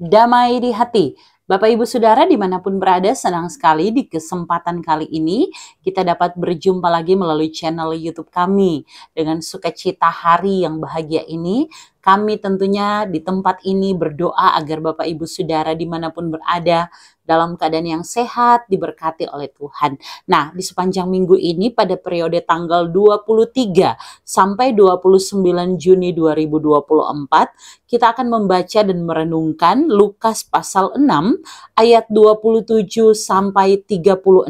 damai di hati. Bapak Ibu Saudara dimanapun berada, senang sekali di kesempatan kali ini kita dapat berjumpa lagi melalui channel YouTube kami. Dengan sukacita hari yang bahagia ini, kami tentunya di tempat ini berdoa agar Bapak Ibu Saudara dimanapun berada dalam keadaan yang sehat, diberkati oleh Tuhan. Nah, di sepanjang minggu ini pada periode tanggal 23 sampai 29 Juni 2024, kita akan membaca dan merenungkan Lukas pasal 6 ayat 27 sampai 36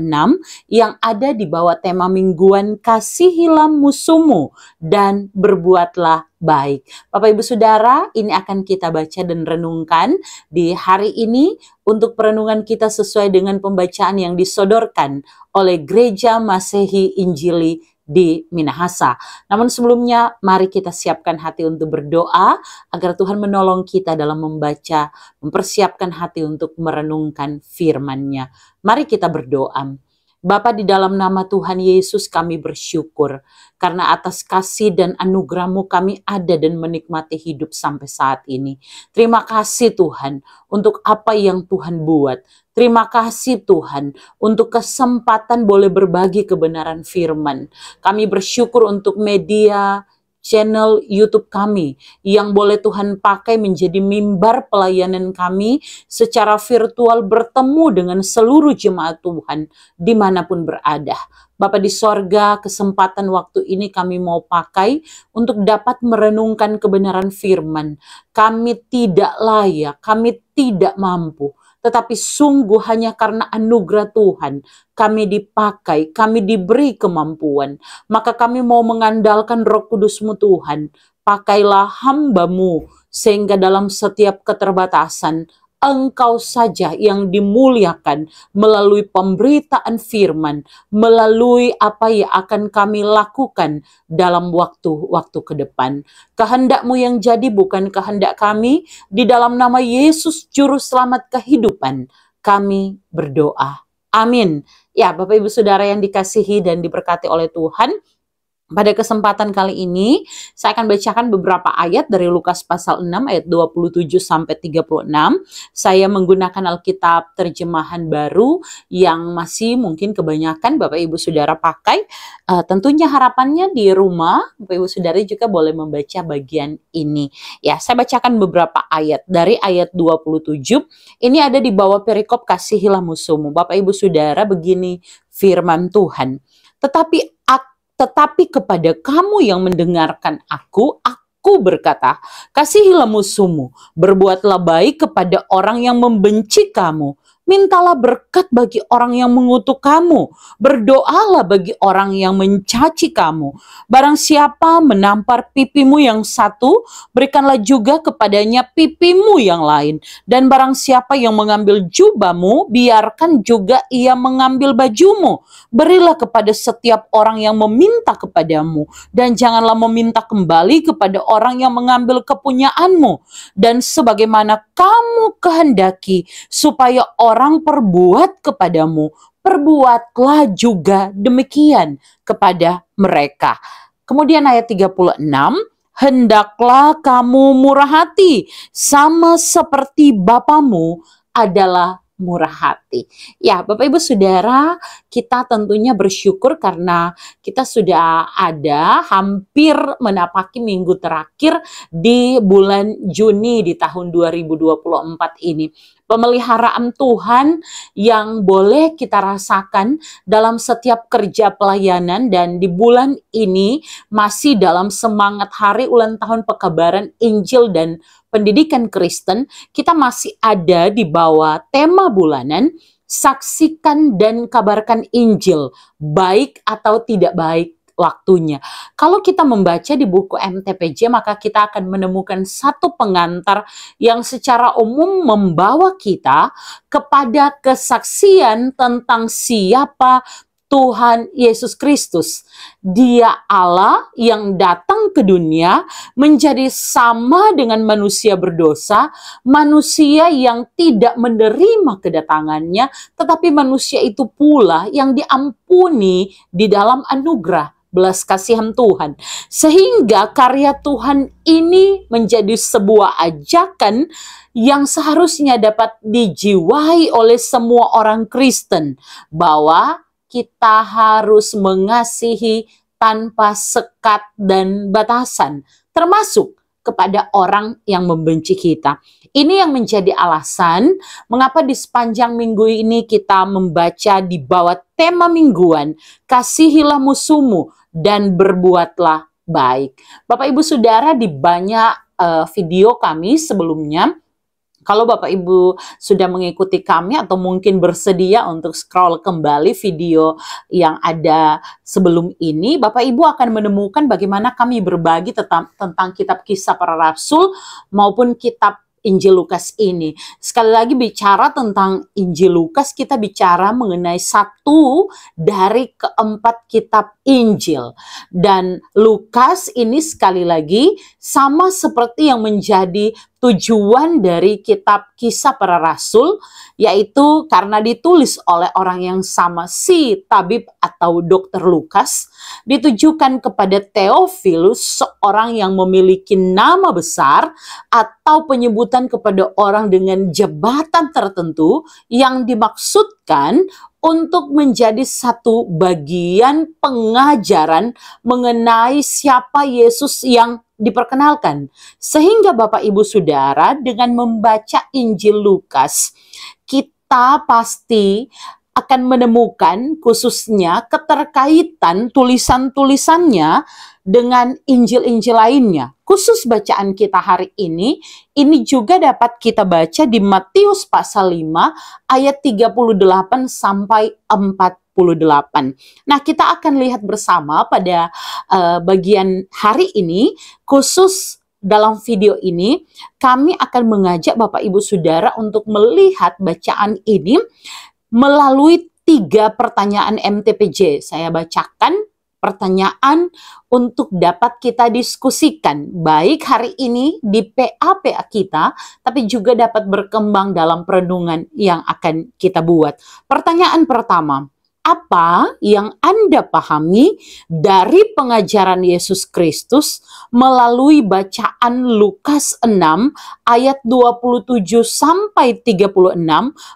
yang ada di bawah tema mingguan kasihilah musuhmu dan berbuatlah baik. Bapak Ibu Saudara, ini akan kita baca dan renungkan di hari ini untuk perenungan kita sesuai dengan pembacaan yang disodorkan oleh Gereja Masehi Injili di Minahasa. Namun sebelumnya, mari kita siapkan hati untuk berdoa agar Tuhan menolong kita dalam membaca, mempersiapkan hati untuk merenungkan firman-Nya. Mari kita berdoa. Bapa, di dalam nama Tuhan Yesus kami bersyukur karena atas kasih dan anugerah-Mu kami ada dan menikmati hidup sampai saat ini. Terima kasih Tuhan untuk apa yang Tuhan buat. Terima kasih Tuhan untuk kesempatan boleh berbagi kebenaran firman. Kami bersyukur untuk media channel YouTube kami yang boleh Tuhan pakai menjadi mimbar pelayanan kami secara virtual bertemu dengan seluruh jemaat Tuhan dimanapun berada. Bapa di sorga, kesempatan waktu ini kami mau pakai untuk dapat merenungkan kebenaran firman. Kami tidak layak, kami tidak mampu. Tetapi sungguh hanya karena anugerah Tuhan, kami dipakai, kami diberi kemampuan. Maka kami mau mengandalkan Roh Kudus-Mu Tuhan. Pakailah hamba-Mu, sehingga dalam setiap keterbatasan, Engkau saja yang dimuliakan melalui pemberitaan firman, melalui apa yang akan kami lakukan dalam waktu-waktu ke depan. Kehendak-Mu yang jadi bukan kehendak kami, di dalam nama Yesus Juru Selamat kehidupan, kami berdoa. Amin. Ya, Bapak Ibu Saudara yang dikasihi dan diberkati oleh Tuhan, pada kesempatan kali ini, saya akan bacakan beberapa ayat dari Lukas pasal 6 ayat 27 sampai 36. Saya menggunakan Alkitab terjemahan baru yang masih mungkin kebanyakan Bapak Ibu Saudara pakai. Tentunya harapannya di rumah, Bapak Ibu Saudara juga boleh membaca bagian ini. Ya, saya bacakan beberapa ayat. Dari ayat 27, ini ada di bawah perikop kasihilah musuhmu. Bapak Ibu Saudara, begini firman Tuhan. Tetapi kepada kamu yang mendengarkan aku berkata, kasihilah musuhmu, berbuatlah baik kepada orang yang membenci kamu, mintalah berkat bagi orang yang mengutuk kamu, berdoalah bagi orang yang mencaci kamu. Barang siapa menampar pipimu yang satu, berikanlah juga kepadanya pipimu yang lain. Dan barang siapa yang mengambil jubahmu, biarkan juga ia mengambil bajumu. Berilah kepada setiap orang yang meminta kepadamu, dan janganlah meminta kembali kepada orang yang mengambil kepunyaanmu. Dan sebagaimana kamu kehendaki supaya orang perbuat kepadamu, perbuatlah juga demikian kepada mereka. Kemudian ayat 36, hendaklah kamu murah hati, sama seperti Bapamu adalah murah hati. Ya, Bapak Ibu Saudara, kita tentunya bersyukur karena kita sudah ada hampir menapaki minggu terakhir di bulan Juni di tahun 2024 ini. Pemeliharaan Tuhan yang boleh kita rasakan dalam setiap kerja pelayanan, dan di bulan ini masih dalam semangat hari ulang tahun pekabaran Injil dan pendidikan Kristen, kita masih ada di bawah tema bulanan, saksikan dan kabarkan Injil, baik atau tidak baik waktunya. Kalau kita membaca di buku MTPJ, maka kita akan menemukan satu pengantar yang secara umum membawa kita kepada kesaksian tentang siapa Tuhan Yesus Kristus. Dia Allah yang datang ke dunia menjadi sama dengan manusia berdosa, manusia yang tidak menerima kedatangannya, tetapi manusia itu pula yang diampuni di dalam anugerah belas kasihan Tuhan. Sehingga karya Tuhan ini menjadi sebuah ajakan yang seharusnya dapat dijiwai oleh semua orang Kristen, bahwa kita harus mengasihi tanpa sekat dan batasan, termasuk kepada orang yang membenci kita. Ini yang menjadi alasan mengapa di sepanjang minggu ini kita membaca di bawah tema mingguan, kasihilah musuhmu dan berbuatlah baik. Bapak Ibu Saudara, di banyak video kami sebelumnya, kalau Bapak Ibu sudah mengikuti kami atau mungkin bersedia untuk scroll kembali video yang ada sebelum ini, Bapak Ibu akan menemukan bagaimana kami berbagi tentang kitab Kisah Para Rasul maupun kitab Injil Lukas ini. Sekali lagi bicara tentang Injil Lukas, kita bicara mengenai satu dari keempat kitab Injil. Dan Lukas ini sekali lagi sama seperti yang menjadi tujuan dari kitab Kisah Para Rasul, yaitu karena ditulis oleh orang yang sama, si tabib atau dokter Lukas, ditujukan kepada Theophilus, seorang yang memiliki nama besar atau penyebutan kepada orang dengan jabatan tertentu yang dimaksudkan untuk menjadi satu bagian pengajaran mengenai siapa Yesus yang diperkenalkan. Sehingga Bapak Ibu Saudara, dengan membaca Injil Lukas, kita pasti akan menemukan khususnya keterkaitan tulisan-tulisannya dengan Injil-Injil lainnya. Khusus bacaan kita hari ini juga dapat kita baca di Matius pasal 5 ayat 38 sampai 48. Nah, kita akan lihat bersama pada bagian hari ini, khusus dalam video ini, kami akan mengajak Bapak Ibu Saudara untuk melihat bacaan ini melalui 3 pertanyaan MTPJ. Saya bacakan pertanyaan untuk dapat kita diskusikan, baik hari ini di PA-PA kita, tapi juga dapat berkembang dalam perenungan yang akan kita buat. Pertanyaan pertama, apa yang Anda pahami dari pengajaran Yesus Kristus melalui bacaan Lukas 6 ayat 27 sampai 36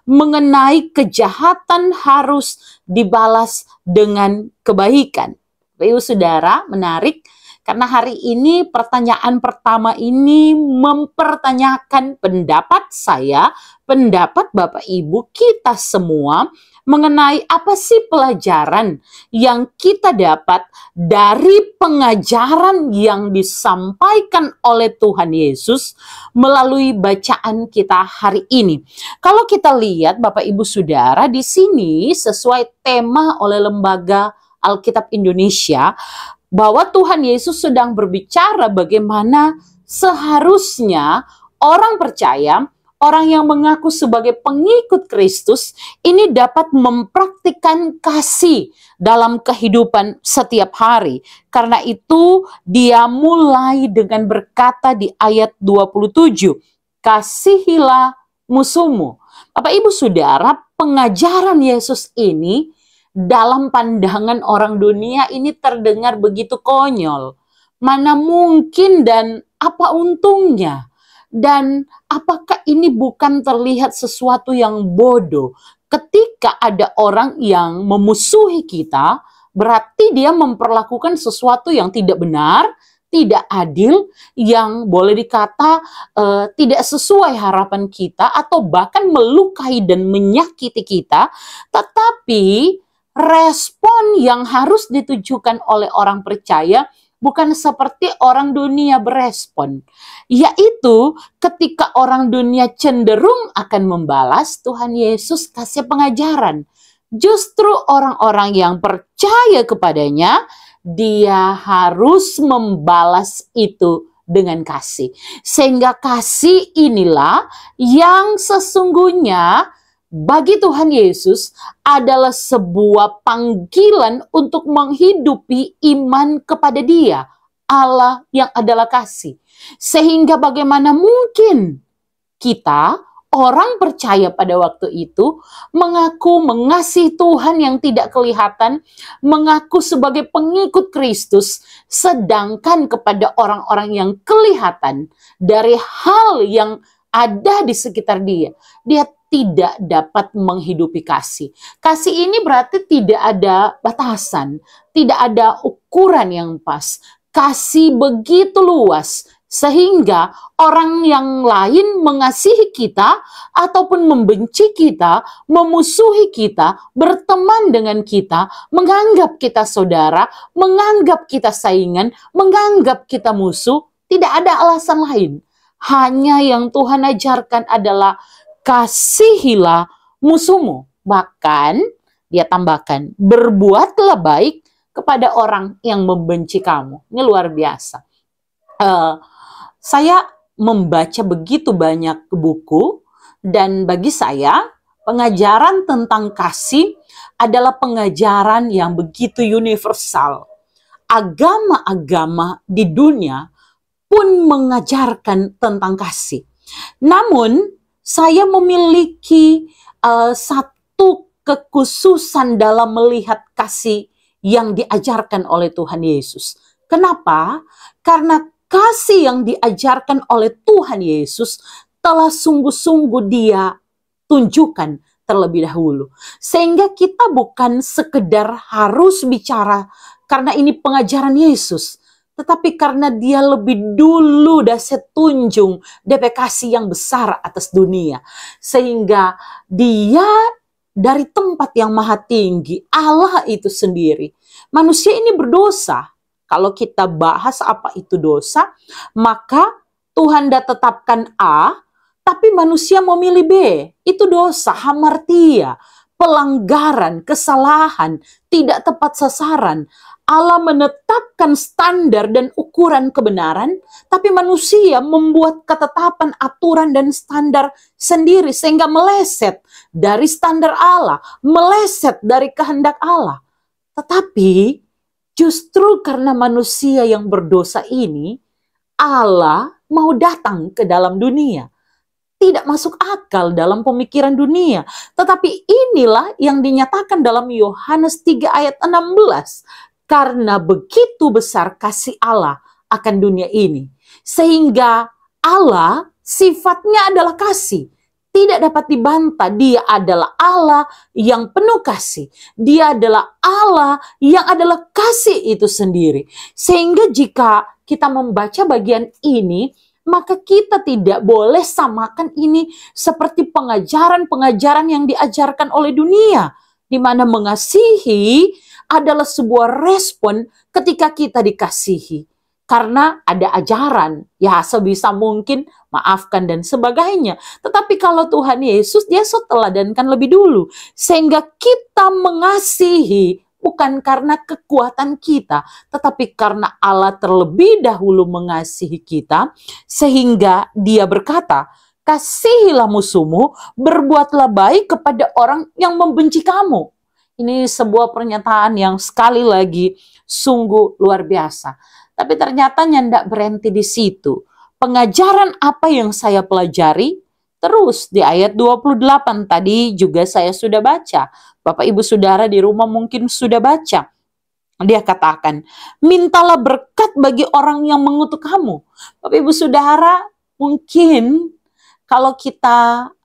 mengenai kejahatan harus dibalas dengan kebaikan? Ibu Saudara, menarik karena hari ini pertanyaan pertama ini mempertanyakan pendapat saya, pendapat Bapak Ibu, kita semua mengenai apa sih pelajaran yang kita dapat dari pengajaran yang disampaikan oleh Tuhan Yesus melalui bacaan kita hari ini. Kalau kita lihat Bapak Ibu Saudara, di sini sesuai tema oleh Lembaga Alkitab Indonesia, bahwa Tuhan Yesus sedang berbicara bagaimana seharusnya orang percaya, orang yang mengaku sebagai pengikut Kristus ini dapat mempraktikkan kasih dalam kehidupan setiap hari. Karena itu dia mulai dengan berkata di ayat 27, kasihilah musuhmu. Bapak Ibu Saudara, pengajaran Yesus ini dalam pandangan orang dunia ini terdengar begitu konyol. Mana mungkin dan apa untungnya? Dan apakah ini bukan terlihat sesuatu yang bodoh? Ketika ada orang yang memusuhi kita, berarti dia memperlakukan sesuatu yang tidak benar, tidak adil, yang boleh dikata tidak sesuai harapan kita, atau bahkan melukai dan menyakiti kita. Tetapi respon yang harus ditujukan oleh orang percaya bukan seperti orang dunia berespon, yaitu ketika orang dunia cenderung akan membalas, Tuhan Yesus kasih pengajaran. Justru orang-orang yang percaya kepadanya, dia harus membalas itu dengan kasih. Sehingga kasih inilah yang sesungguhnya bagi Tuhan Yesus adalah sebuah panggilan untuk menghidupi iman kepada Dia, Allah yang adalah kasih. Sehingga bagaimana mungkin kita, orang percaya pada waktu itu mengaku mengasihi Tuhan yang tidak kelihatan, mengaku sebagai pengikut Kristus, sedangkan kepada orang-orang yang kelihatan dari hal yang ada di sekitar dia, dia tidak dapat menghidupi kasih. Kasih ini berarti tidak ada batasan, tidak ada ukuran yang pas. Kasih begitu luas, sehingga orang yang lain mengasihi kita ataupun membenci kita, memusuhi kita, berteman dengan kita, menganggap kita saudara, menganggap kita saingan, menganggap kita musuh, tidak ada alasan lain. Hanya yang Tuhan ajarkan adalah kasihilah musuhmu. Bahkan dia tambahkan, berbuatlah baik kepada orang yang membenci kamu. Ini luar biasa. Saya membaca begitu banyak buku, dan bagi saya pengajaran tentang kasih adalah pengajaran yang begitu universal. Agama-agama di dunia pun mengajarkan tentang kasih. Namun saya memiliki satu kekhususan dalam melihat kasih yang diajarkan oleh Tuhan Yesus. Kenapa? Karena kasih yang diajarkan oleh Tuhan Yesus telah sungguh-sungguh Dia tunjukkan terlebih dahulu. Sehingga kita bukan sekedar harus bicara karena ini pengajaran Yesus, tetapi karena Dia lebih dulu dah setunjung DP kasih yang besar atas dunia. Sehingga Dia dari tempat yang maha tinggi, Allah itu sendiri. Manusia ini berdosa. Kalau kita bahas apa itu dosa, maka Tuhan dah tetapkan A, tapi manusia memilih B. Itu dosa, hamartia, pelanggaran, kesalahan, tidak tepat sasaran. Allah menetapkan standar dan ukuran kebenaran, tapi manusia membuat ketetapan, aturan, dan standar sendiri sehingga meleset dari standar Allah, meleset dari kehendak Allah. Tetapi justru karena manusia yang berdosa ini, Allah mau datang ke dalam dunia. Tidak masuk akal dalam pemikiran dunia. Tetapi inilah yang dinyatakan dalam Yohanes 3 ayat 16. Karena begitu besar kasih Allah akan dunia ini. Sehingga Allah sifatnya adalah kasih. Tidak dapat dibantah. Dia adalah Allah yang penuh kasih. Dia adalah Allah yang adalah kasih itu sendiri. Sehingga jika kita membaca bagian ini, maka kita tidak boleh samakan ini seperti pengajaran-pengajaran yang diajarkan oleh dunia. Di mana mengasihi adalah sebuah respon ketika kita dikasihi. Karena ada ajaran, ya sebisa mungkin maafkan dan sebagainya. Tetapi kalau Tuhan Yesus, Dia seteladankan lebih dulu. Sehingga kita mengasihi bukan karena kekuatan kita, tetapi karena Allah terlebih dahulu mengasihi kita. Sehingga Dia berkata, kasihilah musuhmu, berbuatlah baik kepada orang yang membenci kamu. Ini sebuah pernyataan yang sekali lagi sungguh luar biasa. Tapi ternyata tidak berhenti di situ. Pengajaran apa yang saya pelajari? Terus di ayat 28 tadi juga saya sudah baca. Bapak Ibu Saudara di rumah mungkin sudah baca. Dia katakan, mintalah berkat bagi orang yang mengutuk kamu. Bapak Ibu Saudara, mungkin kalau kita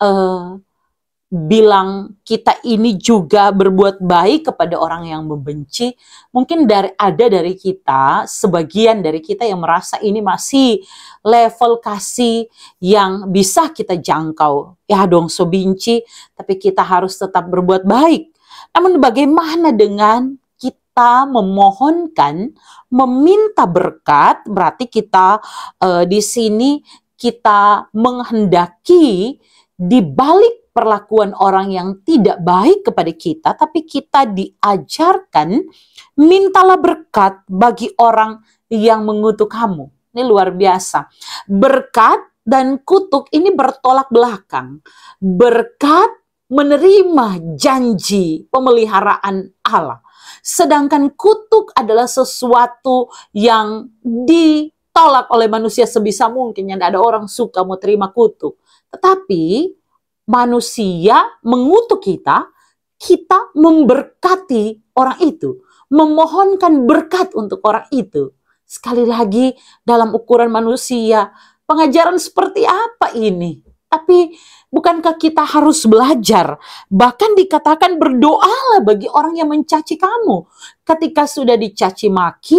bilang kita ini juga berbuat baik kepada orang yang membenci, mungkin ada dari kita, sebagian dari kita yang merasa ini masih level kasih yang bisa kita jangkau. Ya dong, so benci, tapi kita harus tetap berbuat baik. Namun bagaimana dengan kita memohonkan, meminta berkat? Berarti kita di sini kita menghendaki di balik perlakuan orang yang tidak baik kepada kita, tapi kita diajarkan mintalah berkat bagi orang yang mengutuk kamu. Ini luar biasa. Berkat dan kutuk ini bertolak belakang. Berkat menerima janji pemeliharaan Allah. Sedangkan kutuk adalah sesuatu yang ditolak oleh manusia sebisa mungkin. Yang ada orang suka mau terima kutuk. Tetapi manusia mengutuk kita, kita memberkati orang itu, memohonkan berkat untuk orang itu. Sekali lagi, dalam ukuran manusia, pengajaran seperti apa ini? Tapi bukankah kita harus belajar? Bahkan dikatakan berdoalah bagi orang yang mencaci kamu. Ketika sudah dicaci maki,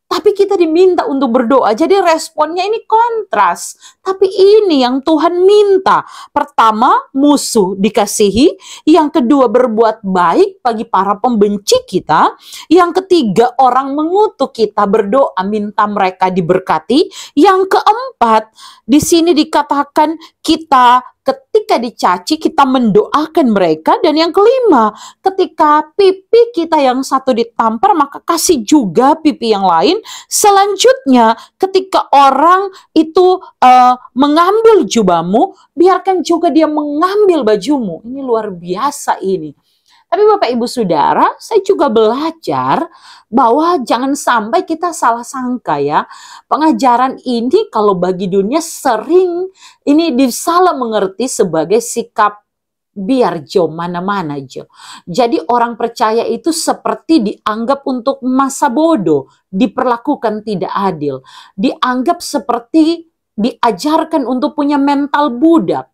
tapi kita diminta untuk berdoa. Jadi responnya ini kontras. Tapi ini yang Tuhan minta. Pertama, musuh dikasihi. Yang kedua, berbuat baik bagi para pembenci kita. Yang ketiga, orang mengutuk kita, berdoa minta mereka diberkati. Yang keempat, di sini dikatakan kita ketika dicaci kita mendoakan mereka. Dan yang kelima, ketika pipi kita yang satu ditampar, maka kasih juga pipi yang lain. Selanjutnya, ketika orang itu mengambil jubahmu, biarkan juga dia mengambil bajumu. Ini luar biasa ini. Tapi Bapak Ibu Saudara, saya juga belajar bahwa jangan sampai kita salah sangka ya. Pengajaran ini kalau bagi dunia sering ini disalah mengerti sebagai sikap biar Jo, mana-mana Jo. Jadi orang percaya itu seperti dianggap untuk masa bodoh, diperlakukan tidak adil, dianggap seperti diajarkan untuk punya mental budak,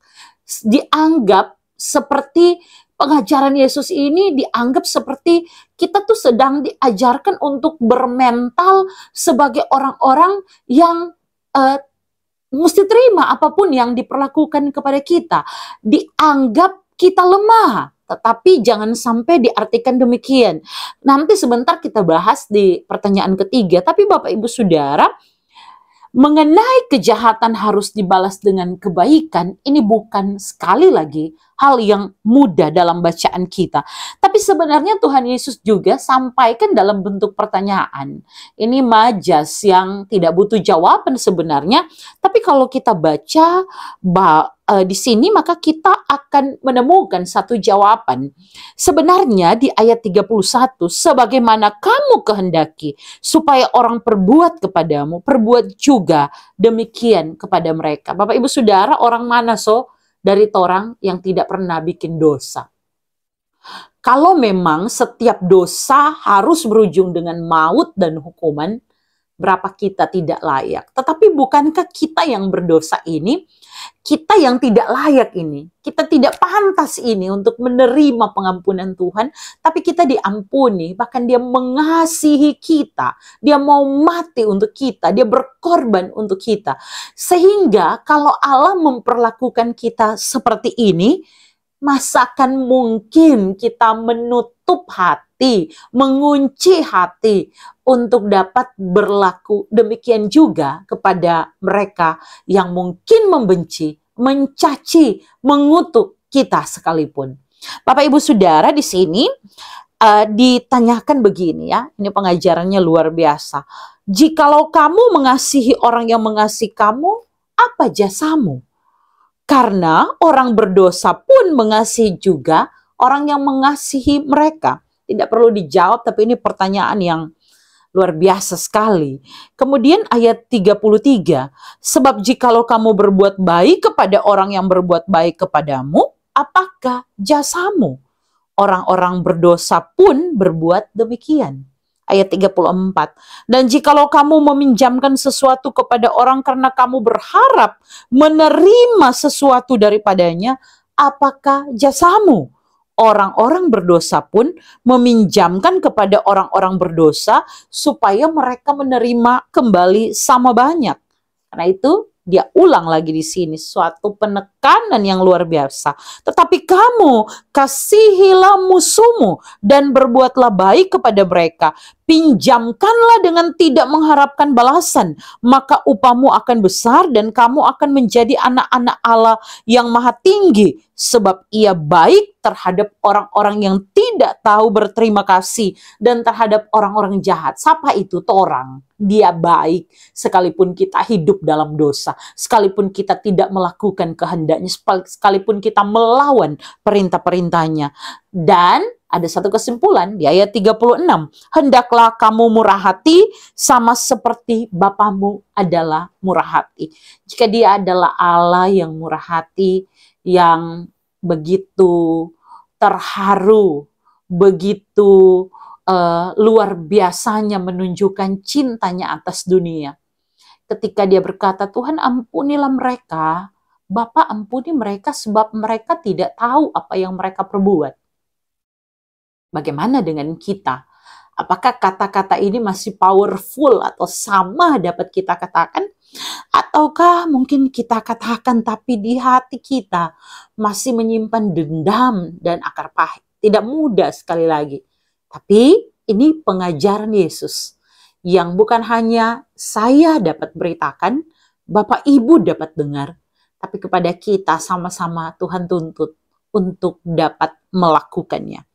dianggap seperti pengajaran Yesus ini dianggap seperti kita tuh sedang diajarkan untuk bermental sebagai orang-orang yang mesti terima apapun yang diperlakukan kepada kita. Dianggap kita lemah, tetapi jangan sampai diartikan demikian. Nanti sebentar kita bahas di pertanyaan ketiga, tapi Bapak Ibu Saudara, mengenai kejahatan harus dibalas dengan kebaikan, ini bukan sekali lagi hal yang mudah dalam bacaan kita. Tapi sebenarnya Tuhan Yesus juga sampaikan dalam bentuk pertanyaan. Ini majas yang tidak butuh jawaban sebenarnya. Tapi kalau kita baca di sini, maka kita akan menemukan satu jawaban. Sebenarnya di ayat 31, sebagaimana kamu kehendaki supaya orang perbuat kepadamu, perbuat juga demikian kepada mereka. Bapak Ibu Saudara, orang mana dari orang yang tidak pernah bikin dosa? Kalau memang setiap dosa harus berujung dengan maut dan hukuman, berapa kita tidak layak. Tetapi bukankah kita yang berdosa ini, kita yang tidak layak ini, kita tidak pantas ini untuk menerima pengampunan Tuhan, tapi kita diampuni, bahkan dia mengasihi kita, dia mau mati untuk kita, dia berkorban untuk kita. Sehingga kalau Allah memperlakukan kita seperti ini, masakan mungkin kita menutup hati, mengunci hati untuk dapat berlaku demikian juga kepada mereka yang mungkin membenci, mencaci, mengutuk kita sekalipun. Bapak Ibu Saudara, di sini ditanyakan begini ya, ini pengajarannya luar biasa. Jikalau kamu mengasihi orang yang mengasihi kamu, apa jasamu? Karena orang berdosa pun mengasihi juga orang yang mengasihi mereka. Tidak perlu dijawab, tapi ini pertanyaan yang luar biasa sekali. Kemudian ayat 33, sebab jikalau kamu berbuat baik kepada orang yang berbuat baik kepadamu, apakah jasamu? Orang-orang berdosa pun berbuat demikian. Ayat 34, dan jikalau kamu meminjamkan sesuatu kepada orang karena kamu berharap menerima sesuatu daripadanya, apakah jasamu? Orang-orang berdosa pun meminjamkan kepada orang-orang berdosa supaya mereka menerima kembali sama banyak. Karena itu dia ulang lagi di sini suatu penekanan yang luar biasa. Tetapi kamu kasihilah musuhmu dan berbuatlah baik kepada mereka. Pinjamkanlah dengan tidak mengharapkan balasan, maka upahmu akan besar dan kamu akan menjadi anak-anak Allah yang maha tinggi, sebab ia baik terhadap orang-orang yang tidak tahu berterima kasih dan terhadap orang-orang jahat. Siapa itu? Torang. Dia baik sekalipun kita hidup dalam dosa, sekalipun kita tidak melakukan kehendaknya, sekalipun kita melawan perintah-perintahnya. Dan ada satu kesimpulan di ayat 36. Hendaklah kamu murah hati sama seperti Bapamu adalah murah hati. Jika dia adalah Allah yang murah hati, yang begitu terharu, begitu luar biasanya menunjukkan cintanya atas dunia. Ketika dia berkata, Tuhan ampunilah mereka, Bapa ampuni mereka sebab mereka tidak tahu apa yang mereka perbuat. Bagaimana dengan kita? Apakah kata-kata ini masih powerful atau sama dapat kita katakan? Ataukah mungkin kita katakan tapi di hati kita masih menyimpan dendam dan akar pahit? Tidak mudah sekali lagi. Tapi ini pengajaran Yesus yang bukan hanya saya dapat beritakan, Bapak Ibu dapat dengar, tapi kepada kita sama-sama Tuhan tuntut untuk dapat melakukannya.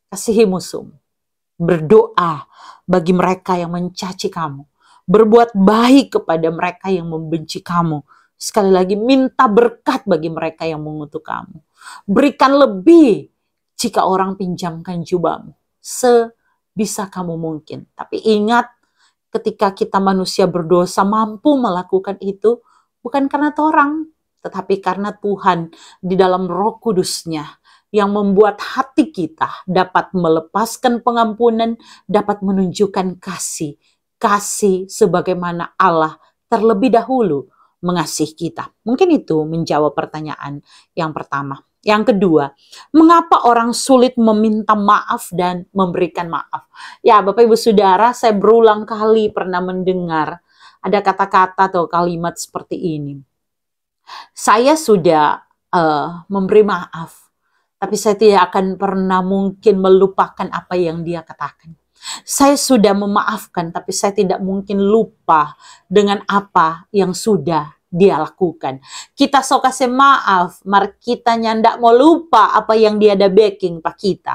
Kasihi musuh, berdoa bagi mereka yang mencaci kamu, berbuat baik kepada mereka yang membenci kamu. Sekali lagi, minta berkat bagi mereka yang mengutuk kamu. Berikan lebih jika orang pinjamkan jubahmu, sebisa kamu mungkin. Tapi ingat, ketika kita manusia berdosa mampu melakukan itu, bukan karena orang, tetapi karena Tuhan di dalam Roh Kudus-Nya yang membuat hati kita dapat melepaskan pengampunan, dapat menunjukkan kasih. Kasih sebagaimana Allah terlebih dahulu mengasihi kita. Mungkin itu menjawab pertanyaan yang pertama. Yang kedua, mengapa orang sulit meminta maaf dan memberikan maaf? Ya, Bapak Ibu Saudara, saya berulang kali pernah mendengar ada kata-kata atau kalimat seperti ini. Saya sudah memberi maaf, tapi saya tidak akan pernah mungkin melupakan apa yang dia katakan. Saya sudah memaafkan, tapi saya tidak mungkin lupa dengan apa yang sudah dia lakukan. Kita sok kasih maaf, mari kita nyandak mau lupa apa yang dia ada backing pak kita.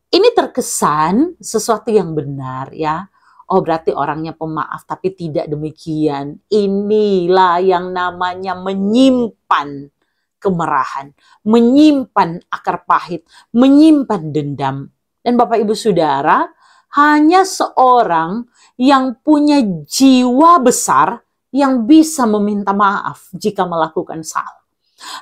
Ini terkesan sesuatu yang benar ya. Oh berarti orangnya pemaaf, tapi tidak demikian. Inilah yang namanya menyimpan kemarahan, menyimpan akar pahit, menyimpan dendam. Dan Bapak Ibu Saudara, hanya seorang yang punya jiwa besar yang bisa meminta maaf jika melakukan salah.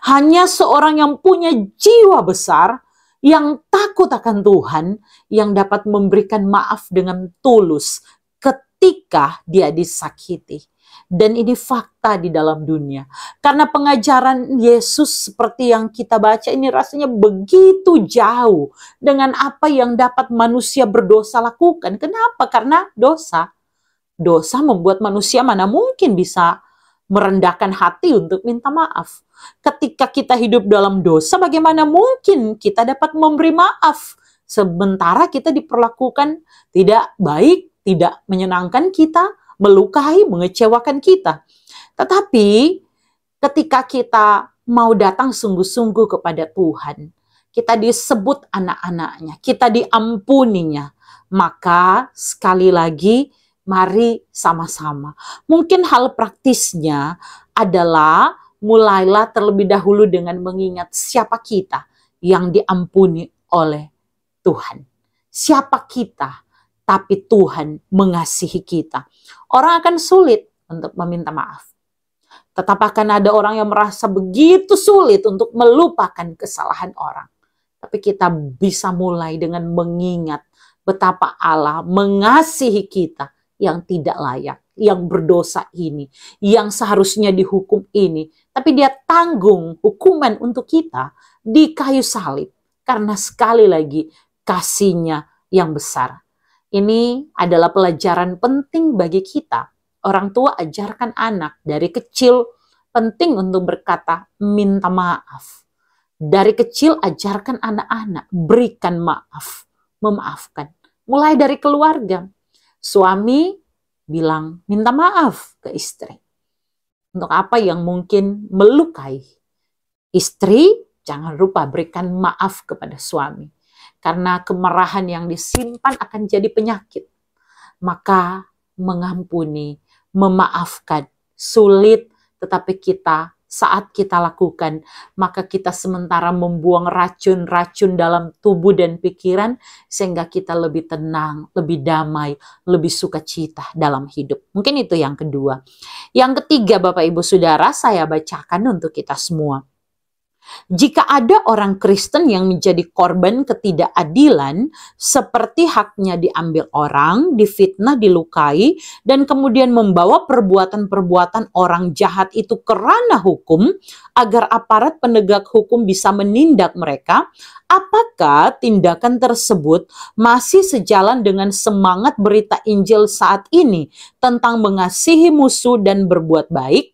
Hanya seorang yang punya jiwa besar yang takut akan Tuhan yang dapat memberikan maaf dengan tulus ketika dia disakiti. Dan ini fakta di dalam dunia. Karena pengajaran Yesus seperti yang kita baca ini rasanya begitu jauh dengan apa yang dapat manusia berdosa lakukan. Kenapa? Karena dosa. Dosa membuat manusia mana mungkin bisa merendahkan hati untuk minta maaf. Ketika kita hidup dalam dosa, bagaimana mungkin kita dapat memberi maaf? Sementara kita diperlakukan tidak baik, tidak menyenangkan kita, melukai, mengecewakan kita. Tetapi ketika kita mau datang sungguh-sungguh kepada Tuhan, kita disebut anak-anaknya, kita diampuninya, maka sekali lagi mari sama-sama. Mungkin hal praktisnya adalah mulailah terlebih dahulu dengan mengingat siapa kita yang diampuni oleh Tuhan. Siapa kita, tapi Tuhan mengasihi kita. Orang akan sulit untuk meminta maaf. Tetap akan ada orang yang merasa begitu sulit untuk melupakan kesalahan orang. Tapi kita bisa mulai dengan mengingat betapa Allah mengasihi kita yang tidak layak, yang berdosa ini, yang seharusnya dihukum ini. Tapi dia tanggung hukuman untuk kita di kayu salib. Karena sekali lagi kasihnya yang besar. Ini adalah pelajaran penting bagi kita. Orang tua ajarkan anak dari kecil penting untuk berkata minta maaf. Dari kecil ajarkan anak-anak berikan maaf, memaafkan. Mulai dari keluarga. Suami bilang minta maaf ke istri. Untuk apa yang mungkin melukai. Istri jangan lupa berikan maaf kepada suami. Karena kemarahan yang disimpan akan jadi penyakit. Maka mengampuni, memaafkan, sulit tetapi kita saat kita lakukan, maka kita sementara membuang racun-racun dalam tubuh dan pikiran sehingga kita lebih tenang, lebih damai, lebih sukacita dalam hidup. Mungkin itu yang kedua. Yang ketiga Bapak Ibu Saudara, saya bacakan untuk kita semua. Jika ada orang Kristen yang menjadi korban ketidakadilan, seperti haknya diambil orang, difitnah, dilukai, dan kemudian membawa perbuatan-perbuatan orang jahat itu ke ranah hukum, agar aparat penegak hukum bisa menindak mereka, apakah tindakan tersebut masih sejalan dengan semangat berita Injil saat ini tentang mengasihi musuh dan berbuat baik?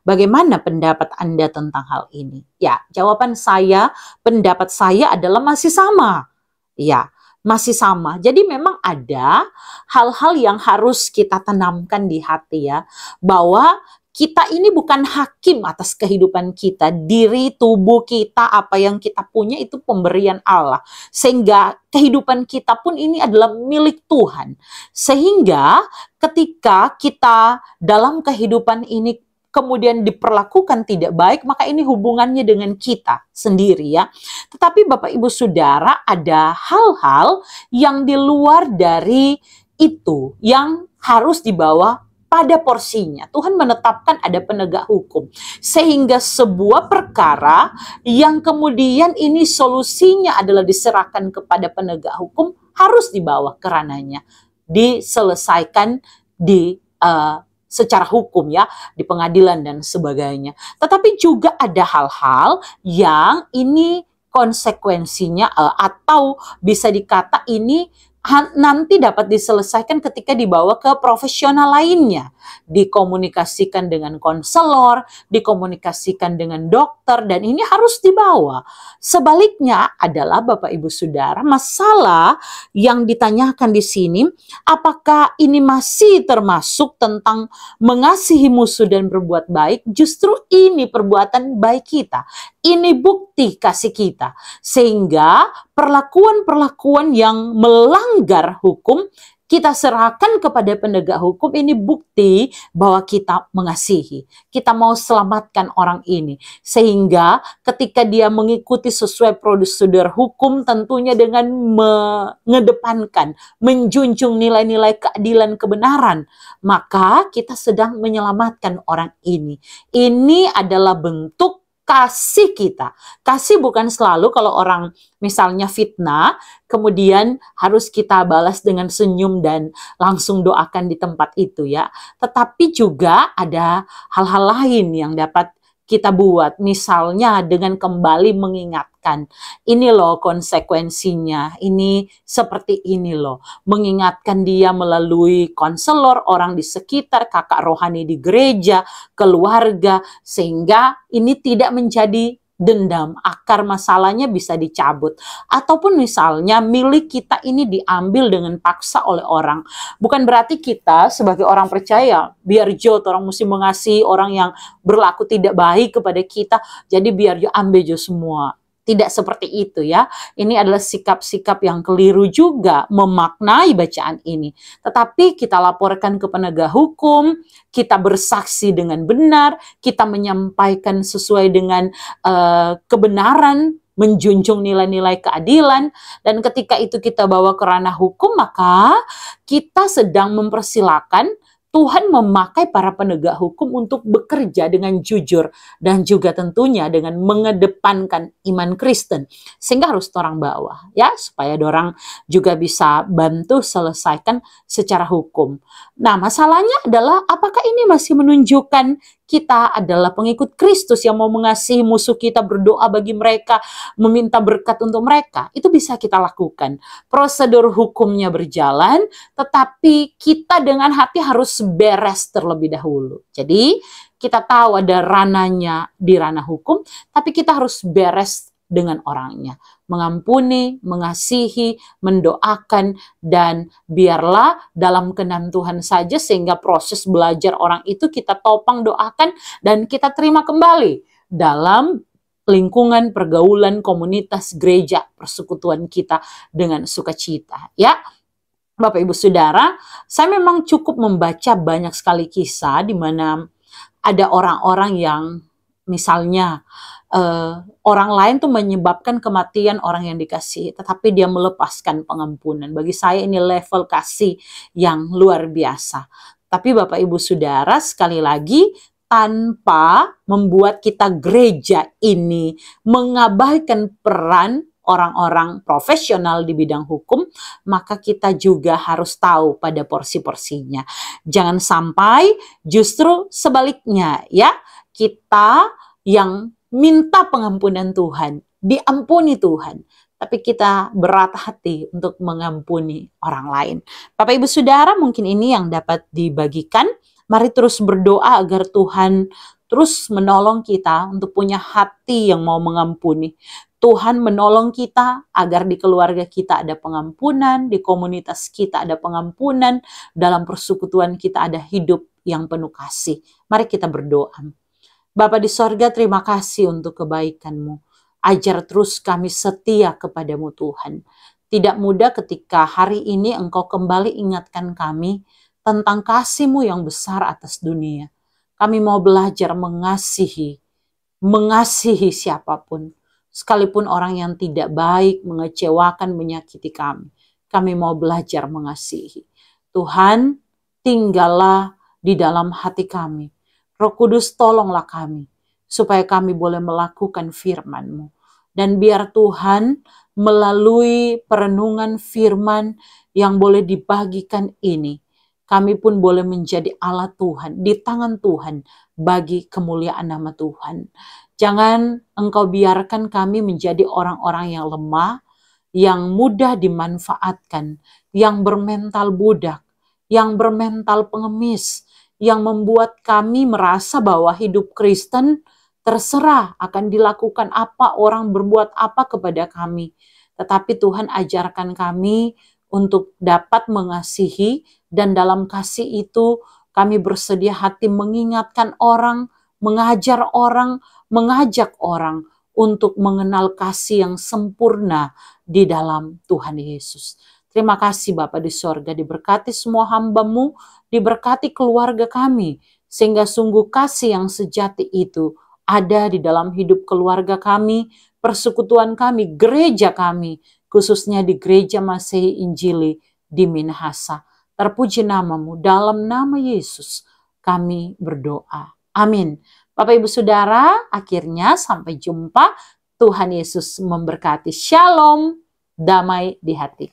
Bagaimana pendapat Anda tentang hal ini? Ya, jawaban saya, pendapat saya adalah masih sama. Ya, masih sama. Jadi memang ada hal-hal yang harus kita tanamkan di hati ya, bahwa kita ini bukan hakim atas kehidupan kita, diri, tubuh kita, apa yang kita punya itu pemberian Allah. Sehingga kehidupan kita pun ini adalah milik Tuhan. Sehingga ketika kita dalam kehidupan ini kemudian diperlakukan tidak baik, maka ini hubungannya dengan kita sendiri ya. Tetapi Bapak Ibu Saudara, ada hal-hal yang di luar dari itu yang harus dibawa pada porsinya. Tuhan menetapkan ada penegak hukum. Sehingga sebuah perkara yang kemudian ini solusinya adalah diserahkan kepada penegak hukum harus dibawa ke ranahnya. Diselesaikan di secara hukum ya, di pengadilan dan sebagainya. Tetapi juga ada hal-hal yang ini konsekuensinya atau bisa dikata ini nanti dapat diselesaikan ketika dibawa ke profesional lainnya. Dikomunikasikan dengan konselor, dikomunikasikan dengan dokter, dan ini harus dibawa. Sebaliknya adalah Bapak Ibu Saudara, masalah yang ditanyakan di sini, apakah ini masih termasuk tentang mengasihi musuh dan berbuat baik? Justru ini perbuatan baik kita. Ini bukti kasih kita. Sehingga perlakuan-perlakuan yang melanggar hukum kita serahkan kepada penegak hukum, ini bukti bahwa kita mengasihi. Kita mau selamatkan orang ini. Sehingga ketika dia mengikuti sesuai prosedur hukum, tentunya dengan mengedepankan, menjunjung nilai-nilai keadilan kebenaran, maka kita sedang menyelamatkan orang ini. Ini adalah bentuk kasih kita. Kasih bukan selalu kalau orang misalnya fitnah, kemudian harus kita balas dengan senyum dan langsung doakan di tempat itu ya. Tetapi juga ada hal-hal lain yang dapat kita buat, misalnya dengan kembali mengingatkan, ini loh konsekuensinya, ini seperti ini loh, mengingatkan dia melalui konselor, orang di sekitar, kakak rohani di gereja, keluarga, sehingga ini tidak menjadi dendam, akar masalahnya bisa dicabut. Ataupun misalnya milik kita ini diambil dengan paksa oleh orang. Bukan berarti kita sebagai orang percaya, biar orang mesti mengasihi orang yang berlaku tidak baik kepada kita, jadi biar ambil semua. Tidak seperti itu ya. Ini adalah sikap-sikap yang keliru juga memaknai bacaan ini. Tetapi kita laporkan ke penegak hukum, kita bersaksi dengan benar, kita menyampaikan sesuai dengan kebenaran, menjunjung nilai-nilai keadilan, dan ketika itu kita bawa ke ranah hukum, maka kita sedang mempersilakan Tuhan memakai para penegak hukum untuk bekerja dengan jujur dan juga tentunya dengan mengedepankan iman Kristen, sehingga harus orang bawah ya, supaya orang juga bisa bantu selesaikan secara hukum. Nah, masalahnya adalah apakah ini masih menunjukkan kita adalah pengikut Kristus yang mau mengasihi musuh kita, berdoa bagi mereka, meminta berkat untuk mereka? Itu bisa kita lakukan. Prosedur hukumnya berjalan, tetapi kita dengan hati harus beres terlebih dahulu. Jadi kita tahu ada ranahnya di ranah hukum, tapi kita harus beres dengan orangnya. Mengampuni, mengasihi, mendoakan, dan biarlah dalam kenan Tuhan saja, sehingga proses belajar orang itu kita topang, doakan, dan kita terima kembali dalam lingkungan, pergaulan, komunitas, gereja, persekutuan kita dengan sukacita. Ya, Bapak Ibu Saudara, saya memang cukup membaca banyak sekali kisah di mana ada orang-orang yang misalnya orang lain tuh menyebabkan kematian orang yang dikasihi, tetapi dia melepaskan pengampunan. Bagi saya ini level kasih yang luar biasa. Tapi Bapak Ibu Saudara, sekali lagi tanpa membuat kita gereja ini mengabaikan peran orang-orang profesional di bidang hukum, maka kita juga harus tahu pada porsi-porsinya. Jangan sampai justru sebaliknya ya, kita yang minta pengampunan Tuhan, diampuni Tuhan, tapi kita berat hati untuk mengampuni orang lain. Bapak Ibu Saudara, mungkin ini yang dapat dibagikan. Mari terus berdoa agar Tuhan terus menolong kita untuk punya hati yang mau mengampuni. Tuhan menolong kita agar di keluarga kita ada pengampunan, di komunitas kita ada pengampunan, dalam persekutuan kita ada hidup yang penuh kasih. Mari kita berdoa. Bapa di sorga, terima kasih untuk kebaikan-Mu. Ajar terus kami setia kepadamu Tuhan. Tidak mudah ketika hari ini Engkau kembali ingatkan kami tentang kasih-Mu yang besar atas dunia. Kami mau belajar mengasihi siapapun. Sekalipun orang yang tidak baik, mengecewakan, menyakiti kami. Kami mau belajar mengasihi. Tuhan, tinggallah di dalam hati kami. Roh Kudus, tolonglah kami, supaya kami boleh melakukan firman-Mu. Dan biar Tuhan melalui perenungan firman yang boleh dibagikan ini, kami pun boleh menjadi alat Tuhan, di tangan Tuhan, bagi kemuliaan nama Tuhan. Jangan Engkau biarkan kami menjadi orang-orang yang lemah, yang mudah dimanfaatkan, yang bermental budak, yang bermental pengemis, yang membuat kami merasa bahwa hidup Kristen terserah akan dilakukan apa, orang berbuat apa kepada kami. Tetapi Tuhan ajarkan kami untuk dapat mengasihi, dan dalam kasih itu kami bersedia hati mengingatkan orang, mengajar orang, mengajak orang untuk mengenal kasih yang sempurna di dalam Tuhan Yesus. Terima kasih Bapa di sorga, diberkati semua hamba-Mu, diberkati keluarga kami, sehingga sungguh kasih yang sejati itu ada di dalam hidup keluarga kami, persekutuan kami, gereja kami, khususnya di Gereja Masehi Injili di Minahasa. Terpuji nama-Mu, dalam nama Yesus kami berdoa. Amin. Bapak Ibu Saudara, akhirnya sampai jumpa. Tuhan Yesus memberkati. Shalom, damai di hati.